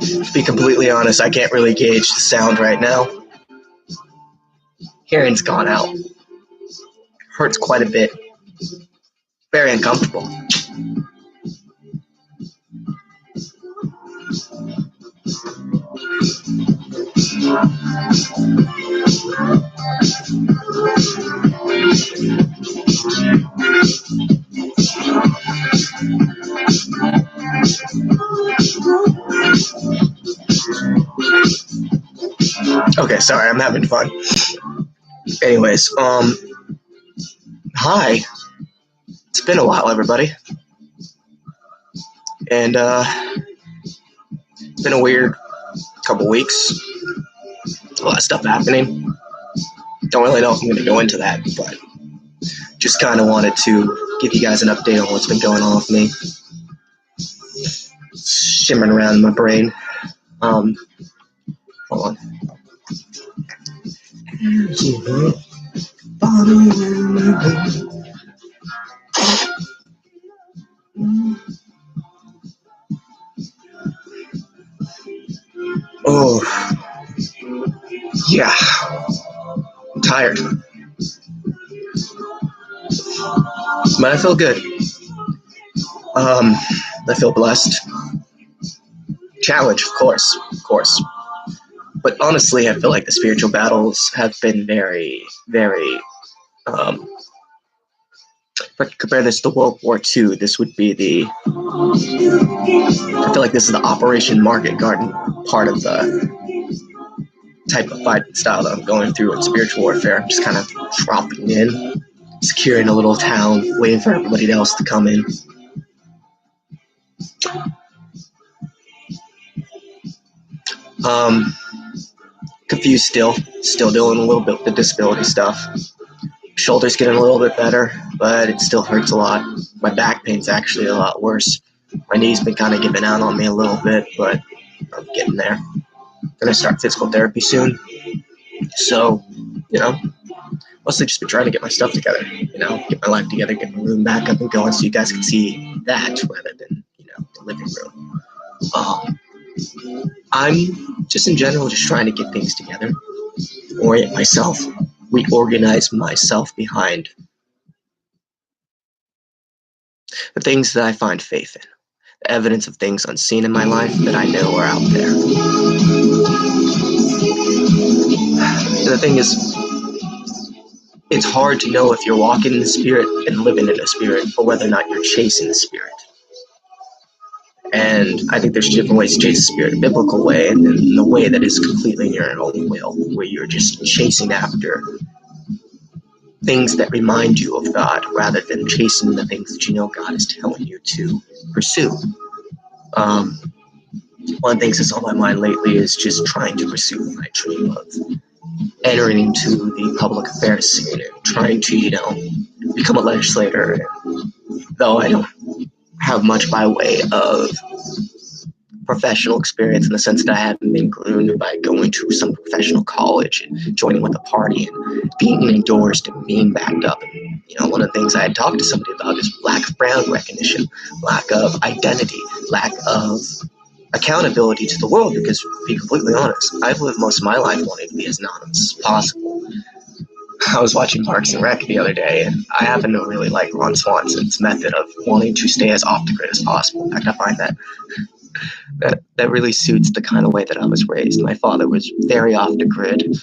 To be completely honest, I can't really gauge the sound right now. Hearing's gone out. Hurts quite a bit. Very uncomfortable. Okay, sorry, I'm having fun. Anyways, hi. It's been a while, everybody. And, it's been a weird couple weeks. A lot of stuff happening. Don't really know if I'm going to go into that, but just kind of wanted to give you guys an update on what's been going on with me. Shimmering around in my brain. Hold on. Oh, yeah. I'm tired. But I feel good. I feel blessed. Challenged, of course. But honestly, I feel like the spiritual battles have been very, very, if I could compare this to World War II, this would be I feel like this is the Operation Market Garden part of the type of fight style that I'm going through in spiritual warfare. I'm just kind of dropping in, securing a little town, waiting for everybody else to come in. Confused still doing a little bit with the disability stuff. Shoulder's getting a little bit better, but it still hurts a lot. My back pain's actually a lot worse. My knee's been kind of giving out on me a little bit, but I'm getting there. Gonna start physical therapy soon. So, mostly just been trying to get my stuff together, get my life together, get my room back up and going so you guys can see that rather than, the living room. I'm just in general just trying to get things together, orient myself, reorganize myself behind the things that I find faith in, the evidence of things unseen in my life that I know are out there. And the thing is, it's hard to know if you're walking in the Spirit and living in the Spirit, or whether or not you're chasing the Spirit. And I think there's different ways to chase the Spirit, a biblical way, and then the way that is completely in your own will, where you're just chasing after things that remind you of God, rather than chasing the things that God is telling you to pursue. One of the things that's on my mind lately is just trying to pursue my dream of entering into the public affairs scene and trying to, become a legislator. And though I don't have much by way of professional experience, in the sense that I haven't been groomed by going to some professional college and joining with a party and being endorsed and being backed up. And, one of the things I had talked to somebody about is lack of brand recognition, lack of identity, lack of accountability to the world, because to be completely honest, I've lived most of my life wanting to be as anonymous as possible. I was watching Parks and Rec the other day, and I happen to really like Ron Swanson's method of wanting to stay as off the grid as possible. In fact, I find that really suits the kind of way that I was raised. My father was very off the grid.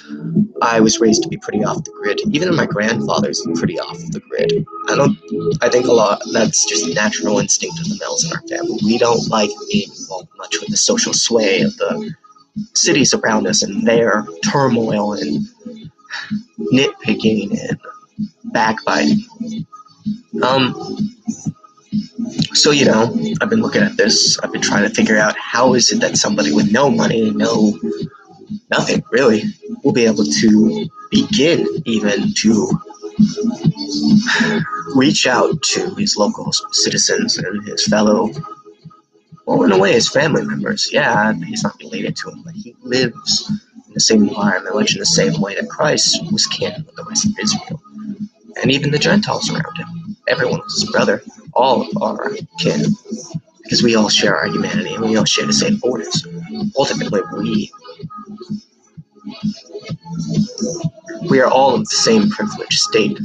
I was raised to be pretty off the grid. Even my grandfather's pretty off the grid. I think a lot that's just a natural instinct of the males in our family. We don't like being involved much with the social sway of the cities around us and their turmoil and nitpicking and backbiting. So, I've been looking at this. I've been trying to figure out how is it that somebody with no money, nothing really, will be able to begin even to reach out to his local citizens and his fellow, well, in a way, his family members. Yeah, he's not related to him, but he lives in the same environment, much in the same way that Christ was kin with the rest of Israel. And even the Gentiles around him. Everyone was his brother. All of our kin. because we all share our humanity and we all share the same borders. Ultimately, we are all of the same privileged state,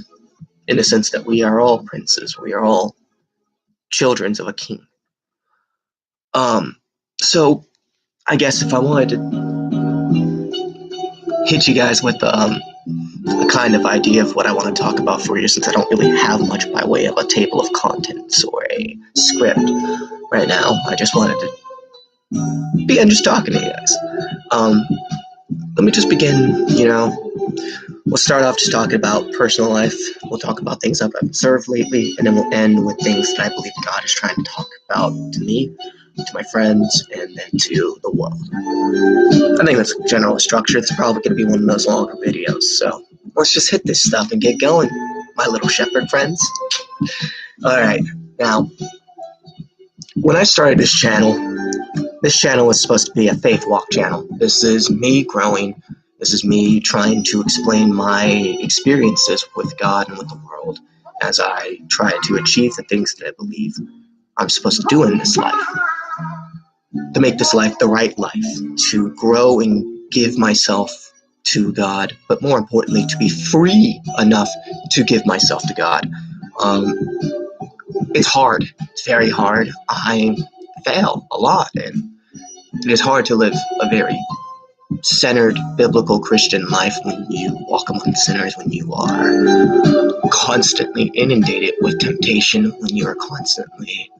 in the sense that we are all princes, we are all children of a king. So I guess if I wanted to hit you guys with a kind of idea of what I want to talk about for you, since I don't really have much by way of a table of contents or a script right now, I just wanted to begin just talking to you guys. Let me just begin, we'll start off just talking about personal life. We'll talk about things I've observed lately, and then we'll end with things that I believe God is trying to talk about to me, to my friends, and then to the world. I think that's a general structure. It's probably going to be one of those longer videos, so let's just hit this stuff and get going, my little shepherd friends. Alright, now, when I started this channel was supposed to be a faith walk channel. This is me growing. This is me trying to explain my experiences with God and with the world as I try to achieve the things that I believe I'm supposed to do in this life. To make this life the right life, to grow and give myself to God, but more importantly, to be free enough to give myself to God. It's hard. It's very hard. I fail a lot, and it is hard to live a very centered biblical Christian life when you walk among sinners, when you are constantly inundated with temptation, when you are constantly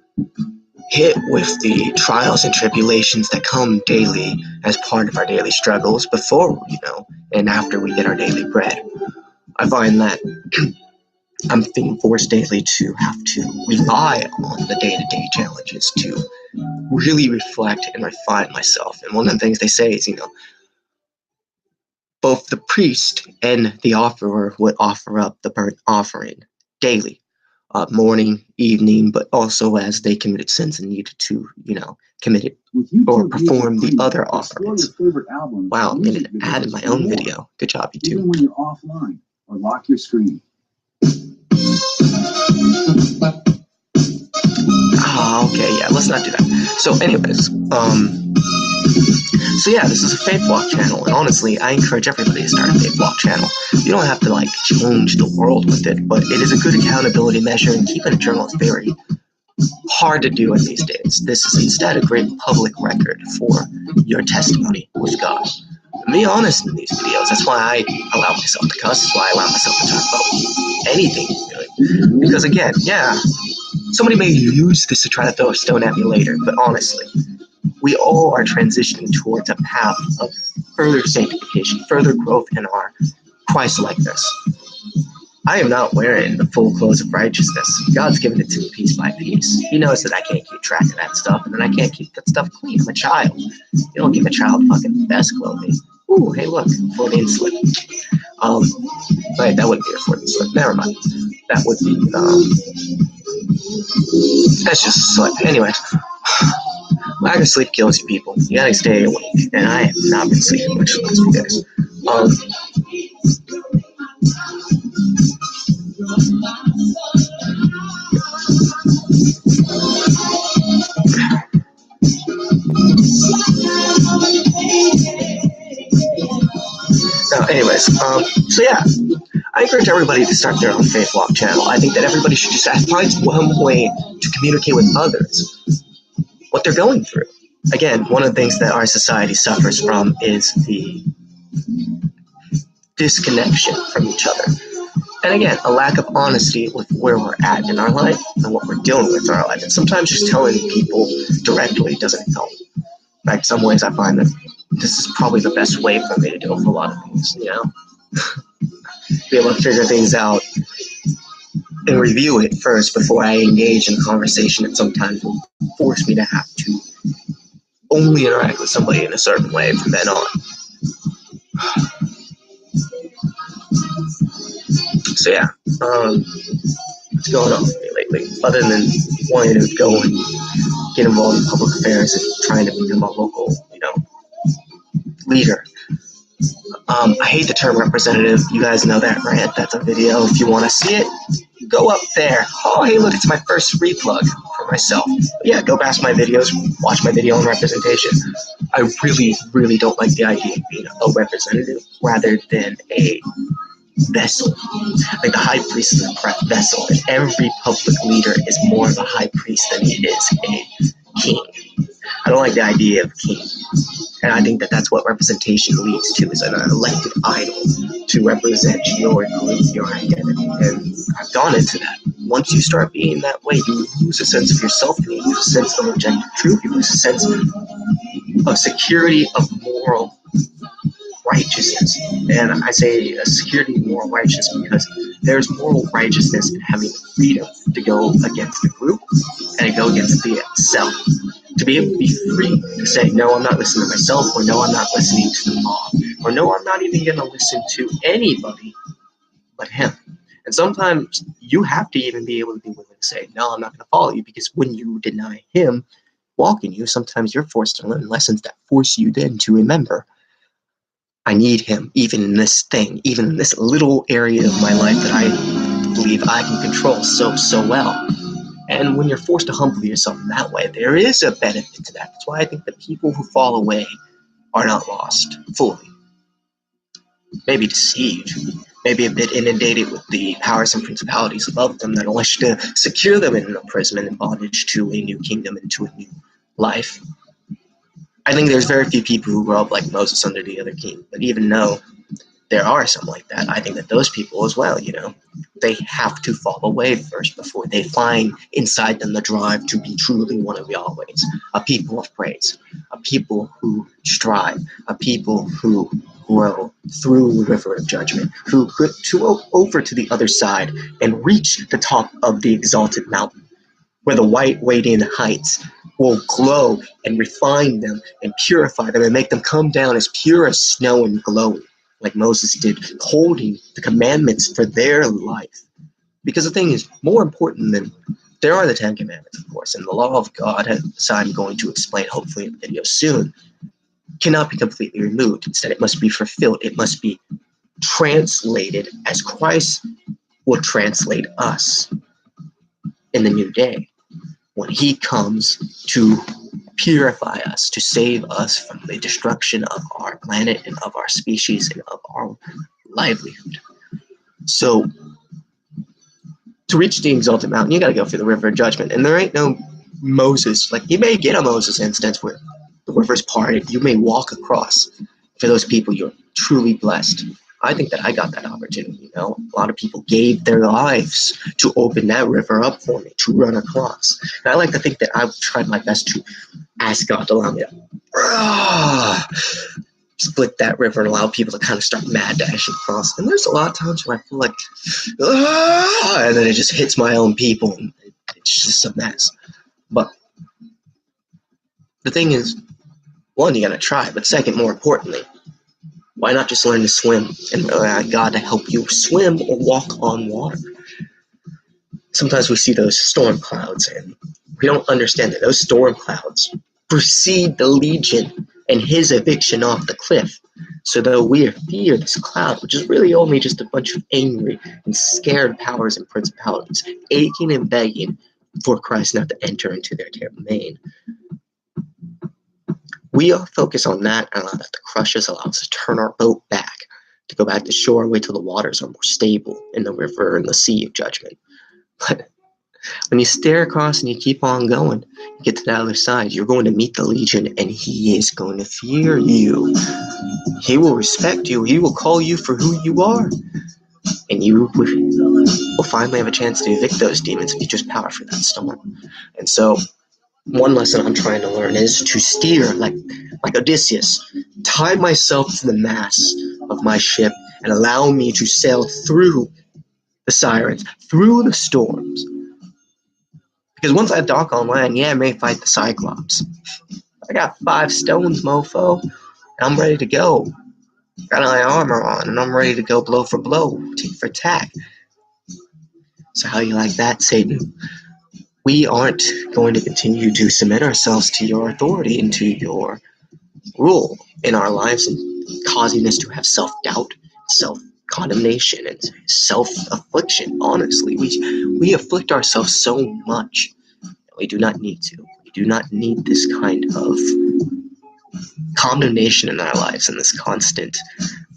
hit with the trials and tribulations that come daily as part of our daily struggles before, and after we get our daily bread. I find that I'm being forced daily to have to rely on the day-to-day challenges to really reflect and refine myself. And one of the things they say is, both the priest and the offerer would offer up the burnt offering daily, morning, evening, but also as they committed sins and needed to, commit it or perform the other offerings. Wow, I'm getting an ad in my own video. Good job, YouTube. Even when you're offline, or lock your screen. Oh, okay, yeah, let's not do that. So anyways, this is a faith walk channel, and honestly, I encourage everybody to start a faith walk channel. You don't have to, change the world with it, but it is a good accountability measure, and keeping a journal is very hard to do in these days. This is instead a great public record for your testimony with God. And be honest in these videos. That's why I allow myself to cuss. That's why I allow myself to talk about anything, really. Because again, somebody may use this to try to throw a stone at me later, but honestly, we all are transitioning towards a path of further sanctification, further growth in our Christ-likeness. I am not wearing the full clothes of righteousness. God's given it to me piece by piece. He knows that I can't keep track of that stuff, and then I can't keep that stuff clean. I'm a child. You don't give a child fucking the best clothing. Ooh, hey look, 14 slip. Wait, that wouldn't be a 14 slip. Never mind. That would be, that's just a slip. Anyways. Lack of sleep kills you, people. You gotta stay awake, and I have not been sleeping much the last few days. I encourage everybody to start their own faith walk channel. I think that everybody should just find one way to communicate with others what they're going through. Again, one of the things that our society suffers from is the disconnection from each other. And again, a lack of honesty with where we're at in our life and what we're dealing with in our life. And sometimes just telling people directly doesn't help. In fact, some ways I find that this is probably the best way for me to deal with a lot of things, Be able to figure things out and review it first before I engage in conversation that sometimes will force me to have to only interact with somebody in a certain way from then on. So what's going on with me lately? Other than wanting to go and get involved in public affairs and trying to become a local, leader. I hate the term representative. You guys know that, right? That's a video. If you want to see it, go up there. Oh, hey, look, it's my first replug for myself. But yeah, go past my videos, watch my video on representation. I really, really don't like the idea of being a representative rather than a vessel. Like the high priest is a vessel, and every public leader is more of a high priest than he is a king. I don't like the idea of king. And I think that that's what representation leads to, is an elected idol to represent your group, your identity. And I've gone into that. Once you start being that way, you lose a sense of yourself, you lose a sense of objective truth, you lose a sense of security, of moral righteousness. And I say a security of moral righteousness because there's moral righteousness in having the freedom to go against the group and to go against the self. To be able to be free to say, no, I'm not listening to myself, or no, I'm not listening to the mob, or no, I'm not even going to listen to anybody but him. And sometimes you have to even be able to be willing to say, no, I'm not going to follow you, because when you deny him walking you, sometimes you're forced to learn lessons that force you then to remember, I need him, even in this thing, even in this little area of my life that I believe I can control so well. And when you're forced to humble yourself in that way, there is a benefit to that. That's why I think the people who fall away are not lost fully. Maybe deceived, maybe a bit inundated with the powers and principalities above them that wish to secure them in imprisonment and bondage to a new kingdom and to a new life. I think there's very few people who grow up like Moses under the other king, but even though there are some like that, I think that those people as well, they have to fall away first before they find inside them the drive to be truly one of Yahweh's, a people of praise, a people who strive, a people who grow through the river of judgment, who could to over to the other side and reach the top of the exalted mountain, where the white waiting heights will glow and refine them and purify them and make them come down as pure as snow and glowing, like Moses did, holding the commandments for their life. Because the thing is, more important than, there are the 10 Commandments, of course, and the law of God, as I'm going to explain hopefully in the video soon, cannot be completely removed. Instead, it must be fulfilled. It must be translated as Christ will translate us in the new day, when he comes to purify us, to save us from the destruction of our planet and of our species and of our livelihood. So, to reach the exalted mountain, you got to go through the river of judgment. And there ain't no Moses. Like, you may get a Moses instance where the river's parted. You may walk across. For those people, you're truly blessed. I think that I got that opportunity, A lot of people gave their lives to open that river up for me, to run across. And I like to think that I've tried my best to ask God to allow me to split that river and allow people to kind of start mad dashing across. And there's a lot of times where I feel like, and then it just hits my own people, and it's just a mess. But the thing is, one, you got to try, but second, more importantly, why not just learn to swim and rely on God to help you swim or walk on water? Sometimes we see those storm clouds, and we don't understand that those storm clouds precede the legion and his eviction off the cliff. So though we fear this cloud, which is really only just a bunch of angry and scared powers and principalities, aching and begging for Christ not to enter into their domain, we all focus on that and allow that to crush us, allow us to turn our boat back, to go back to shore, wait till the waters are more stable in the river and the sea of judgment. But when you stare across and you keep on going, you get to the other side, you're going to meet the legion, and he is going to fear you. He will respect you. He will call you for who you are. And you will finally have a chance to evict those demons if you just power for that storm. And so, one lesson I'm trying to learn is to steer like Odysseus, tie myself to the mast of my ship and allow me to sail through the sirens, through the storms. Because once I dock on land, I may fight the Cyclops. I got 5 stones, mofo, and I'm ready to go. Got my armor on, and I'm ready to go blow for blow, tick for tack. So how you like that, Satan? We aren't going to continue to submit ourselves to your authority and to your rule in our lives, and causing us to have self-doubt, self-condemnation, and self-affliction. Honestly, we afflict ourselves so much. We do not need to. We do not need this kind of condemnation in our lives and this constant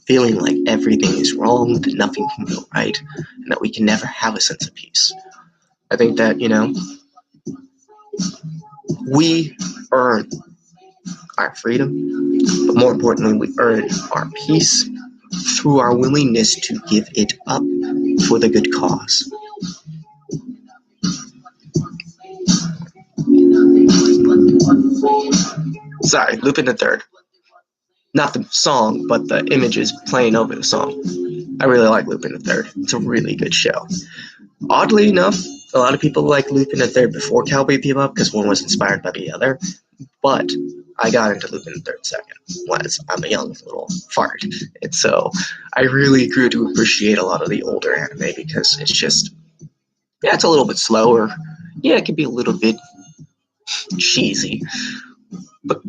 feeling like everything is wrong, that nothing can go right, and that we can never have a sense of peace. I think that, we earn our freedom, but more importantly, we earn our peace through our willingness to give it up for the good cause. Sorry, Lupin the Third. Not the song, but the images playing over the song. I really like Lupin the Third. It's a really good show. Oddly enough, a lot of people like Lupin the Third before Cowboy Bebop because one was inspired by the other. But I got into Lupin the Third second, as I'm a young little fart. And so I really grew to appreciate a lot of the older anime because it's just, it's a little bit slower. Yeah, it can be a little bit cheesy. But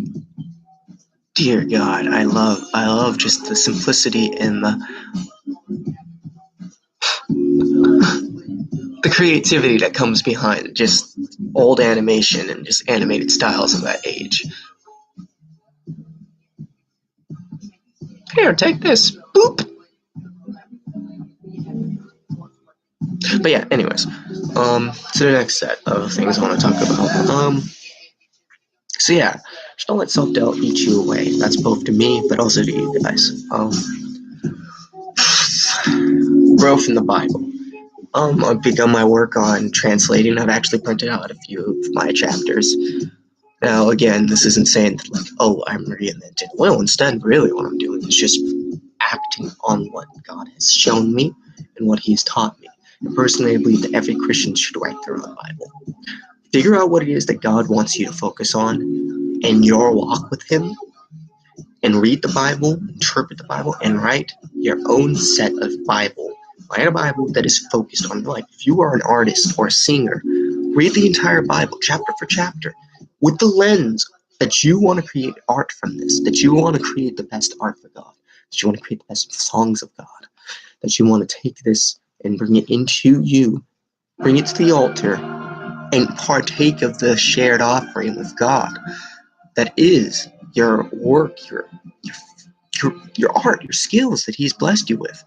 dear God, I love just the simplicity and the creativity that comes behind just old animation and just animated styles of that age. Here, take this. Boop. But yeah, anyways, to the next set of things I want to talk about. So yeah, just don't let self-doubt eat you away. That's both to me, but also to you guys. Growth in the Bible. I've begun my work on translating. I've actually printed out a few of my chapters. Now, again, this isn't saying that, like, oh, I'm reinventing. Well, instead, really what I'm doing is just acting on what God has shown me and what He's taught me. And personally, I believe that every Christian should write their own Bible. Figure out what it is that God wants you to focus on in your walk with Him, and read the Bible, interpret the Bible, and write your own set of Bible. Write a Bible that is focused on life. If you are an artist or a singer, read the entire Bible, chapter for chapter, with the lens that you want to create art from this, that you want to create the best art for God, that you want to create the best songs of God, that you want to take this and bring it into you, bring it to the altar, and partake of the shared offering with God. That is your work, your art, your skills that He's blessed you with.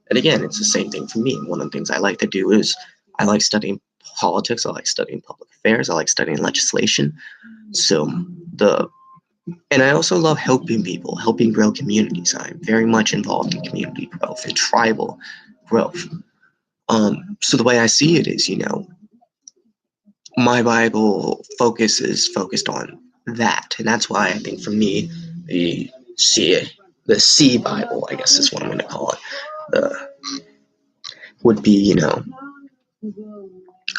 And again, it's the same thing for me. One of the things I like to do is I like studying politics. I like studying public affairs. I like studying legislation. And I also love helping people, helping grow communities. I'm very much involved in community growth and tribal growth. So the way I see it is, my Bible is focused on that. And that's why I think for me, the C Bible, I guess is what I'm going to call it, would be,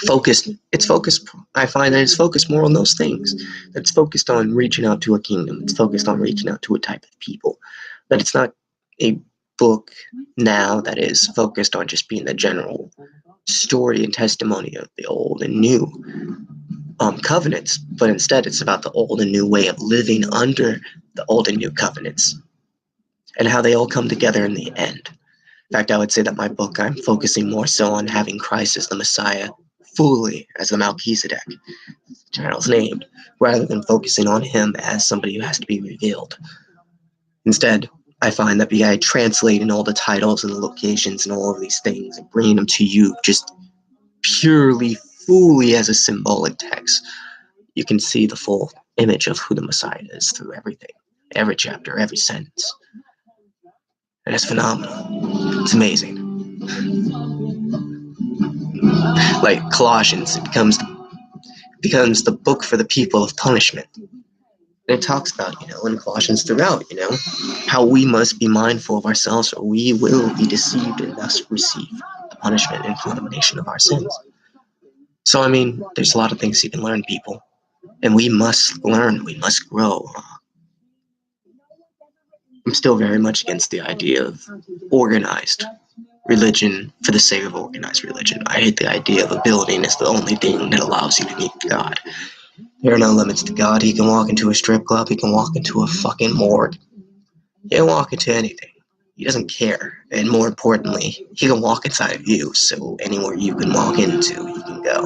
focused. It's focused. I find that it's focused more on those things. That it's focused on reaching out to a kingdom. It's focused on reaching out to a type of people. That it's not a book now that is focused on just being the general story and testimony of the old and new covenants, but instead it's about the old and new way of living under the old and new covenants and how they all come together in the end. In fact, I would say that my book, I'm focusing more so on having Christ as the Messiah fully as the Melchizedek, the channel's named, rather than focusing on Him as somebody who has to be revealed. Instead, I find that by translating all the titles and the locations and all of these things and bringing them to you just purely, fully as a symbolic text, you can see the full image of who the Messiah is through everything, every chapter, every sentence. And it's phenomenal. It's amazing. Like Colossians, it becomes the book for the people of punishment. And it talks about, in Colossians throughout, how we must be mindful of ourselves or we will be deceived and thus receive the punishment and condemnation of our sins. So, there's a lot of things you can learn, people. And we must learn, we must grow. I'm still very much against the idea of organized religion for the sake of organized religion. I hate the idea of a building as the only thing that allows you to meet God. There are no limits to God. He can walk into a strip club. He can walk into a fucking morgue. He can walk into anything. He doesn't care. And more importantly, He can walk inside of you. So anywhere you can walk into, you can go.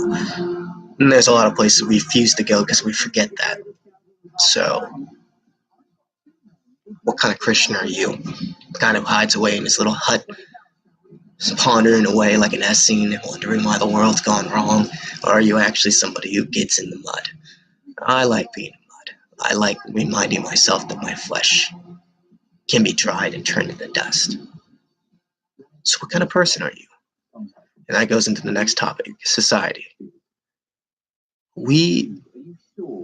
And there's a lot of places we refuse to go because we forget that. So, what kind of Christian are you? Kind of hides away in his little hut, just pondering away like an Essene and wondering why the world's gone wrong? Or are you actually somebody who gets in the mud? I like being in mud. I like reminding myself that my flesh can be dried and turned into dust. So what kind of person are you? And that goes into the next topic, society. We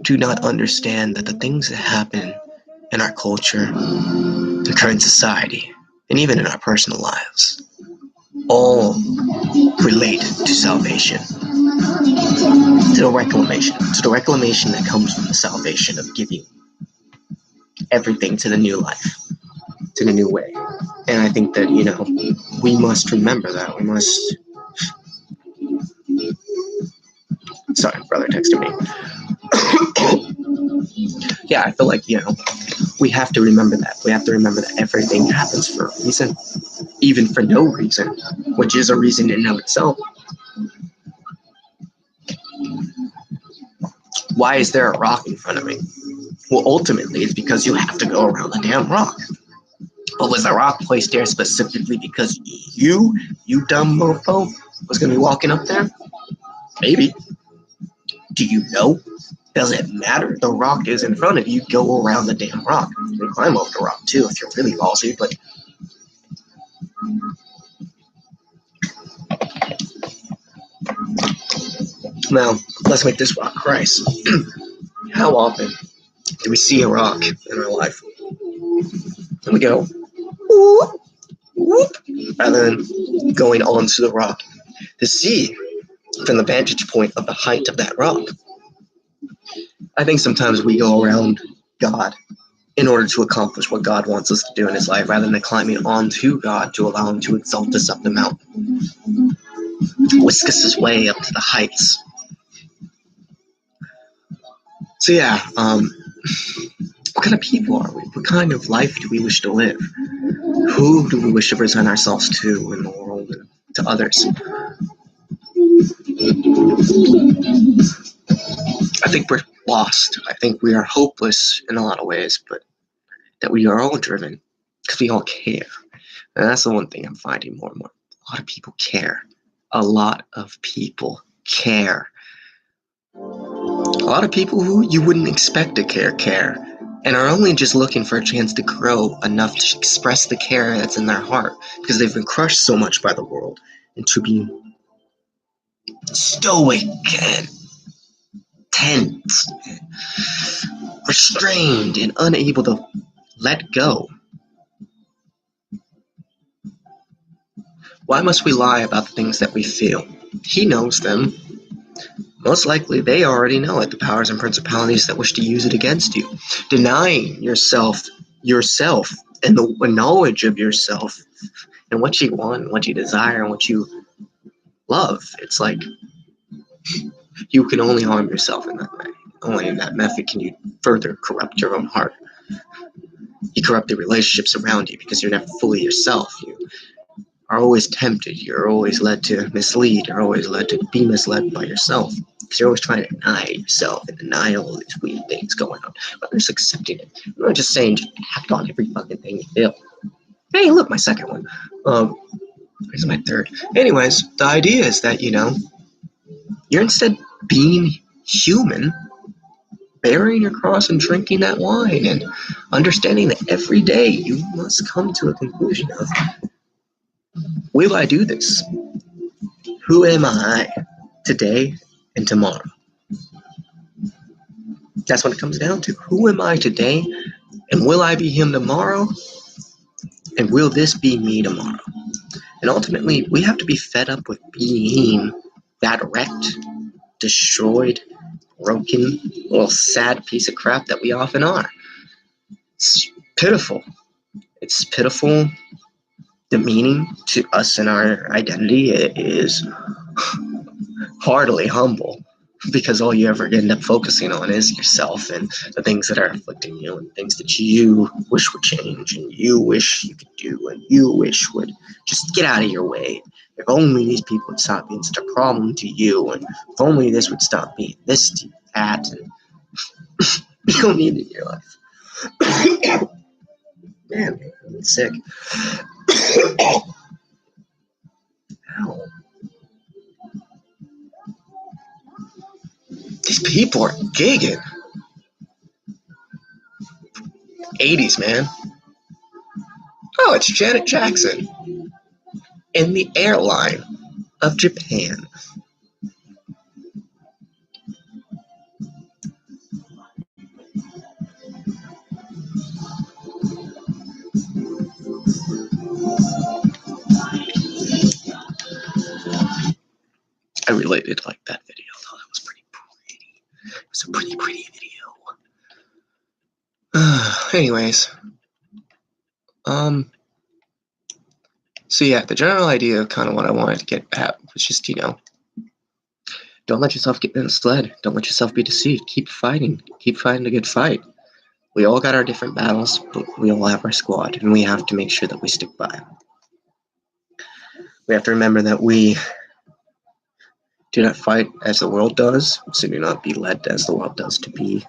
do not understand that the things that happen in our culture, in current society, and even in our personal lives, all relate to salvation, to the reclamation that comes from the salvation of giving everything to the new life, to the new way. And I think that, we must remember that. We must... Sorry, brother texted me. Yeah, I feel like, we have to remember that. We have to remember that everything happens for a reason, even for no reason, which is a reason in and of itself. Why is there a rock in front of me? Well, ultimately, it's because you have to go around the damn rock. But was the rock placed there specifically because you dumb mofo, was going to be walking up there? Maybe. Do you know? Does it matter? The rock is in front of you. Go around the damn rock. You can climb over the rock too if you're really ballsy, but now let's make this rock Christ. How often do we see a rock in our life and we go whoop, whoop, rather than going onto the rock to see from the vantage point of the height of that rock? I think sometimes we go around God in order to accomplish what God wants us to do in his life, rather than climbing onto God to allow him to exalt us up the mountain, whisk us his way up to the heights. So yeah, what kind of people are we? What kind of life do we wish to live? Who do we wish to present ourselves to in the world and to others? I think we're lost. I think we are hopeless in a lot of ways, but that we are all driven because we all care. And that's the one thing I'm finding more and more. A lot of people care. A lot of people care. A lot of people who you wouldn't expect to care, and are only just looking for a chance to grow enough to express the care that's in their heart, because they've been crushed so much by the world into being stoic and tense, restrained, and unable to let go. Why must we lie about the things that we feel? He knows them. Most likely they already know it, the powers and principalities that wish to use it against you. Denying yourself, and the knowledge of yourself, and what you want, what you desire, and what you love. It's like you can only harm yourself in that way. Only in that method can you further corrupt your own heart. You corrupt the relationships around you because you're never fully yourself. You are always tempted. You're always led to mislead. You're always led to be misled by yourself. Because you're always trying to deny yourself and deny all these weird things going on. But I'm just accepting it. I'm not just saying just act on every fucking thing you feel. Hey, look, my second one. Here's my third. Anyways, the idea is that, you're instead being human, bearing your cross and drinking that wine, and understanding that every day you must come to a conclusion of, will I do this? Who am I today and tomorrow? That's what it comes down to. Who am I today, and will I be him tomorrow? And will this be me tomorrow? And ultimately, we have to be fed up with being that wrecked, destroyed, broken, little sad piece of crap that we often are. It's pitiful. It's pitiful, demeaning to us and our identity. It is heartily humble, because all you ever end up focusing on is yourself and the things that are afflicting you and things that you wish would change and you wish you could do and you wish would just get out of your way If only these people would stop being such a problem to you, and if only this would stop being this to that, and you don't need it in your life. Man, I'm sick. Ow. These people are gigging. 80s, man. Oh, it's Janet Jackson in the airline of Japan. I really did like that video, though. That was pretty pretty. It was a pretty video. Anyways. So yeah, the general idea of kind of what I wanted to get at was just, don't let yourself get misled. Don't let yourself be deceived. Keep fighting. Keep fighting a good fight. We all got our different battles, but we all have our squad, and we have to make sure that we stick by them. We have to remember that we do not fight as the world does, so do not be led as the world does to be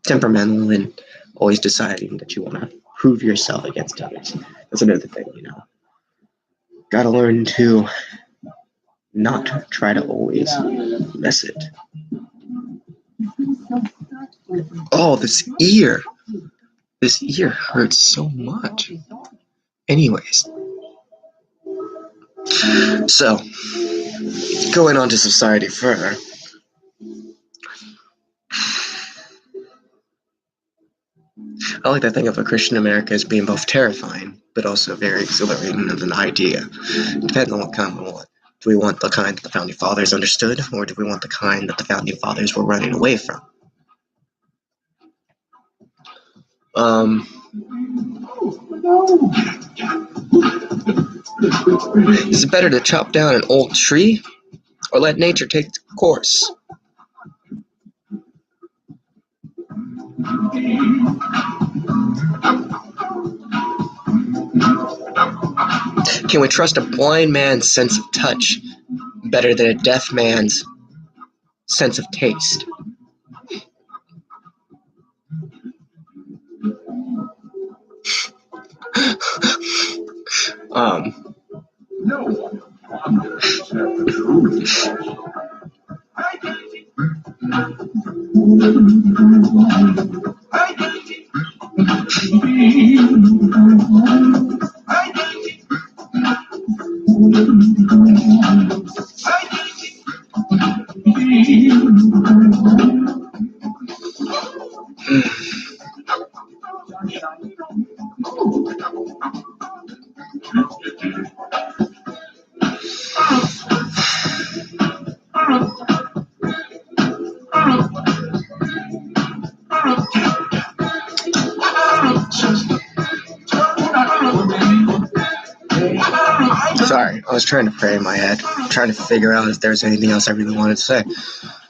temperamental and always deciding that you want to prove yourself against others. That's another thing, Gotta learn to not try to always mess it. Oh, this ear. This ear hurts so much. Anyways. So, going on to society further. I like to think of a Christian America as being both terrifying, but also very exhilarating of an idea. It depends on what kind we want. Do we want the kind that the Founding Fathers understood, or do we want the kind that the Founding Fathers were running away from? Is it better to chop down an old tree, or let nature take its course? Can we trust a blind man's sense of touch better than a deaf man's sense of taste? Sorry, I was trying to pray in my head, trying to figure out if there's anything else I really wanted to say.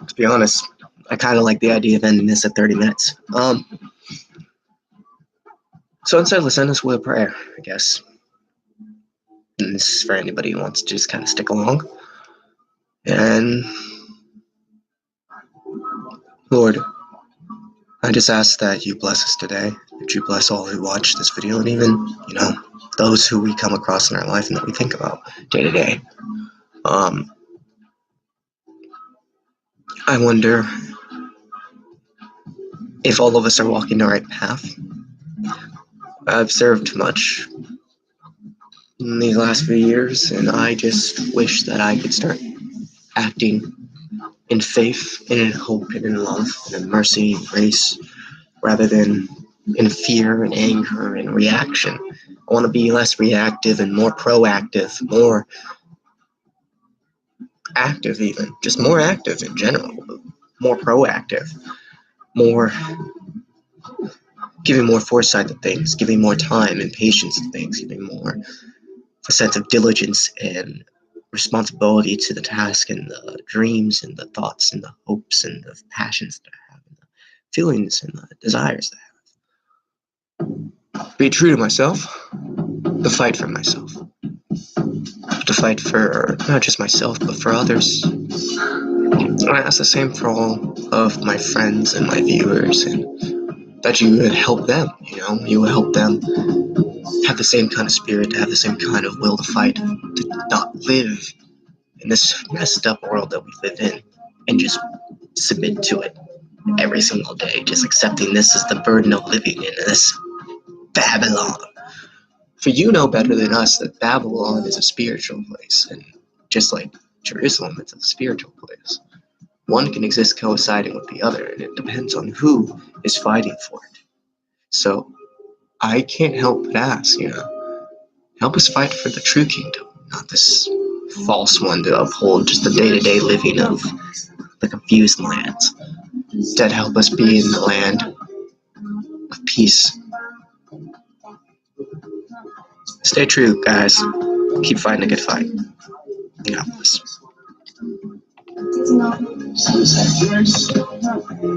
To be honest, I kind of like the idea of ending this at 30 minutes. So instead, let's end this with a prayer, I guess. And this is for anybody who wants to just kind of stick along. And Lord, I just ask that you bless us today, that you bless all who watch this video, and even, those who we come across in our life and that we think about day to day. I wonder if all of us are walking the right path. I've served much in these last few years, and I just wish that I could start acting in faith and in hope and in love and in mercy and grace rather than in fear and anger and reaction. I want to be less reactive and more proactive, more active even, just more active in general, more proactive, more giving more foresight to things, giving more time and patience to things, giving more a sense of diligence and responsibility to the task and the dreams and the thoughts and the hopes and the passions that I have and the feelings and the desires that I have. Be true to myself, the fight for myself. to fight for not just myself, but for others. And I ask the same for all of my friends and my viewers, and that you would help them, you would help them have the same kind of spirit, to have the same kind of will to fight, to not live in this messed up world that we live in and just submit to it every single day, just accepting this as the burden of living in this Babylon. For you know better than us that Babylon is a spiritual place, and just like Jerusalem, it's a spiritual place. One can exist coinciding with the other, and it depends on who is fighting for it. So I can't help but ask, help us fight for the true kingdom, not this false one to uphold just the day-to-day living of the confused lands. Instead, help us be in the land of peace. Stay true, guys. Keep fighting a good fight. God bless.